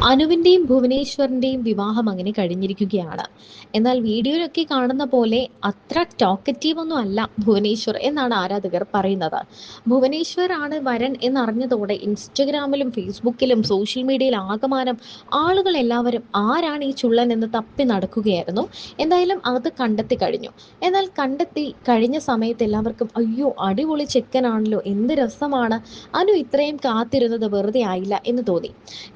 അനുവിന്റെയും ഭുവനേശ്വറിന്റെയും വിവാഹം അങ്ങനെ കഴിഞ്ഞിരിക്കുകയാണ്. എന്നാൽ വീഡിയോയിലൊക്കെ കാണുന്ന പോലെ അത്ര ടോക്കറ്റീവ് ഒന്നും അല്ല ഭുവനേശ്വർ എന്നാണ് ആരാധകർ പറയുന്നത്. ഭുവനേശ്വർ ആണ് വരൻ എന്നറിഞ്ഞതോടെ ഇൻസ്റ്റഗ്രാമിലും ഫേസ്ബുക്കിലും സോഷ്യൽ മീഡിയയിൽ ആകമാനം ആളുകൾ എല്ലാവരും ആരാണ് ഈ ചുള്ളൻ എന്ന് തപ്പി നടക്കുകയായിരുന്നു. എന്തായാലും അത് കണ്ടെത്തി കഴിഞ്ഞു. എന്നാൽ കണ്ടെത്തി കഴിഞ്ഞ സമയത്ത് എല്ലാവർക്കും അയ്യോ അടിപൊളി ചെക്കനാണല്ലോ, എന്ത് രസമാണ്, അനു ഇത്രയും കാത്തിരുന്നത് വെറുതെ ആയില്ല എന്ന് തോന്നി.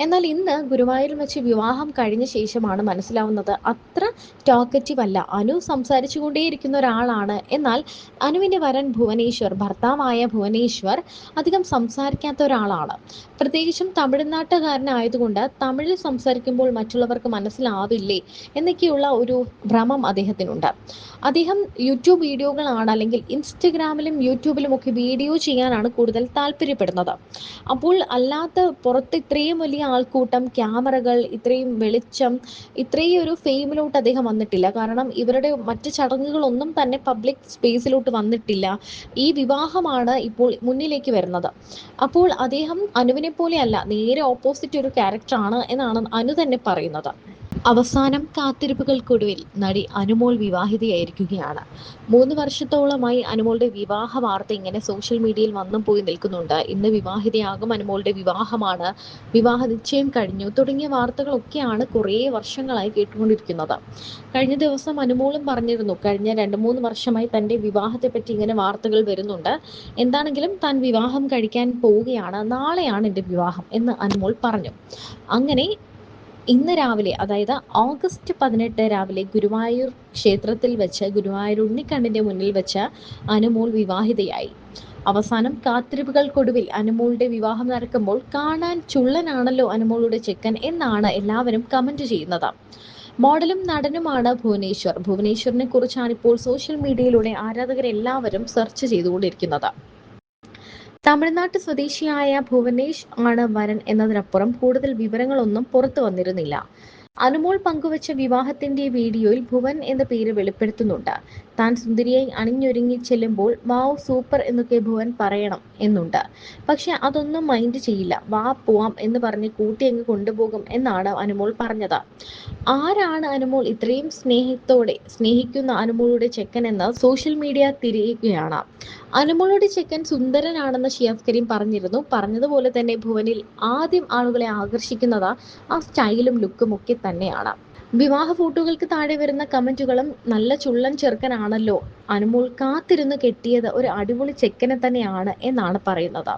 എന്നാൽ ഇന്ന് ഗുരുവായൂരിൽ വെച്ച് വിവാഹം കഴിഞ്ഞ ശേഷമാണ് മനസ്സിലാവുന്നത് അത്ര ടോക്കറ്റീവ് അല്ല. അനു സംസാരിച്ചുകൊണ്ടേയിരിക്കുന്ന ഒരാളാണ്. എന്നാൽ അനുവിന്റെ വരൻ ഭുവനേശ്വർ, ഭർത്താവായ ഭുവനേശ്വർ അധികം സംസാരിക്കാത്ത ഒരാളാണ്. പ്രത്യേകിച്ചും തമിഴ്നാട്ടുകാരനായതുകൊണ്ട് തമിഴിൽ സംസാരിക്കുമ്പോൾ മറ്റുള്ളവർക്ക് മനസ്സിലാവില്ലേ എന്നൊക്കെയുള്ള ഒരു ഭ്രമം അദ്ദേഹത്തിനുണ്ട്. അദ്ദേഹം യൂട്യൂബ് വീഡിയോകളാണ്, അല്ലെങ്കിൽ ഇൻസ്റ്റഗ്രാമിലും യൂട്യൂബിലും ഒക്കെ വീഡിയോ ചെയ്യാനാണ് കൂടുതൽ താല്പര്യപ്പെടുന്നത്. അപ്പോൾ അല്ലാത്ത പുറത്ത് ഇത്രയും വലിയ ആൾക്കൂട്ടം, ക്യാമറകൾ, ഇത്രയും വെളിച്ചം, ഇത്രയും ഒരു ഫെയിമിലോട്ട് അദ്ദേഹം വന്നിട്ടില്ല. കാരണം ഇവരുടെ മറ്റ് ചടങ്ങുകളൊന്നും തന്നെ പബ്ലിക് സ്പേസിലോട്ട് വന്നിട്ടില്ല. ഈ വിവാഹമാണ് ഇപ്പോൾ മുന്നിലേക്ക് വരുന്നത്. അപ്പോൾ അദ്ദേഹം അനുവിനെ പോലെയല്ല, നേരെ ഓപ്പോസിറ്റ് ഒരു ക്യാരക്ടറാണ് എന്നാണ് അനു തന്നെ പറയുന്നത്. അവസാനം കാത്തിരിപ്പുകൾക്കൊടുവിൽ നടി അനുമോൾ വിവാഹിതയായിരിക്കുകയാണ്. 3 വർഷത്തോളമായി അനുമോളുടെ വിവാഹ വാർത്ത ഇങ്ങനെ സോഷ്യൽ മീഡിയയിൽ വന്നും പോയി നിൽക്കുന്നുണ്ട്. ഇന്ന് വിവാഹിതയാകും, അനുമോളുടെ വിവാഹമാണ്, വിവാഹ നിശ്ചയം കഴിഞ്ഞു തുടങ്ങിയ വാർത്തകളൊക്കെയാണ് കുറേ വർഷങ്ങളായി കേട്ടുകൊണ്ടിരിക്കുന്നത്. കഴിഞ്ഞ ദിവസം അനുമോളും പറഞ്ഞിരുന്നു, കഴിഞ്ഞ 2-3 വർഷമായി തൻ്റെ വിവാഹത്തെപ്പറ്റി ഇങ്ങനെ വാർത്തകൾ വരുന്നുണ്ട്. എന്താണെങ്കിലും താൻ വിവാഹം കഴിക്കാൻ പോവുകയാണ്, നാളെയാണ് എൻ്റെ വിവാഹം എന്ന് അനുമോൾ പറഞ്ഞു. അങ്ങനെ ഇന്ന് രാവിലെ, അതായത് ഓഗസ്റ്റ് 18 രാവിലെ ഗുരുവായൂർ ക്ഷേത്രത്തിൽ വെച്ച്, ഗുരുവായൂർ ഉണ്ണിക്കണ്ണിന്റെ മുന്നിൽ വെച്ച് അനുമോൾ വിവാഹിതയായി. അവസാനം കാത്തിരിപ്പുകൾക്കൊടുവിൽ അനുമോളുടെ വിവാഹം നടക്കുമ്പോൾ കാണാൻ ചുള്ളനാണല്ലോ അനുമോളുടെ ചെക്കൻ എന്നാണ് എല്ലാവരും കമന്റ് ചെയ്യുന്നത്. മോഡലും നടനുമാണ് ഭുവനേശ്വർ. ഭുവനേശ്വറിനെ കുറിച്ചാണ് ഇപ്പോൾ സോഷ്യൽ മീഡിയയിലൂടെ ആരാധകരെല്ലാവരും സെർച്ച് ചെയ്തുകൊണ്ടിരിക്കുന്നത്. തമിഴ്നാട്ട് സ്വദേശിയായ ഭുവനേഷ് ആണ് വരൻ എന്നതിനപ്പുറം കൂടുതൽ വിവരങ്ങളൊന്നും പുറത്തു വന്നിരുന്നില്ല. അനുമോൾ പങ്കുവച്ച വിവാഹത്തിന്റെ വീഡിയോയിൽ ഭുവൻ എന്ന പേര് വെളിപ്പെടുത്തുന്നുണ്ട്. താൻ സുന്ദരിയായി അണിഞ്ഞൊരുങ്ങി ചെല്ലുമ്പോൾ വാവ് സൂപ്പർ എന്നൊക്കെ ഭുവൻ പറയണം എന്നുണ്ട്. പക്ഷെ അതൊന്നും മൈൻഡ് ചെയ്യില്ല, വാ പോവാം എന്ന് പറഞ്ഞ് കൂട്ടി അങ്ങ് കൊണ്ടുപോകും എന്നാണ് അനുമോൾ പറഞ്ഞത്. ആരാണ് അനുമോൾ ഇത്രയും സ്നേഹത്തോടെ സ്നേഹിക്കുന്ന അനുമോളുടെ ചെക്കൻ എന്ന് സോഷ്യൽ മീഡിയ തിരയുകയാണ്. അനുമോളുടെ ചെക്കൻ സുന്ദരനാണെന്ന് ഷിയാസ് കരീം പറഞ്ഞതുപോലെ തന്നെ ഭുവനിൽ ആദ്യം ആളുകളെ ആകർഷിക്കുന്നത് ആ സ്റ്റൈലും ലുക്കും ഒക്കെ തന്നെയാണ്. വിവാഹ ഫോട്ടോകൾക്ക് താഴെ വരുന്ന കമന്റുകളും നല്ല ചുള്ളൻ ചെറുക്കനാണല്ലോ, അനുമോൾ കാത്തിരുന്ന് കെട്ടിയത് ഒരു അടിപൊളി ചെക്കനെ തന്നെയാണ് എന്നാണ് പറയുന്നത്.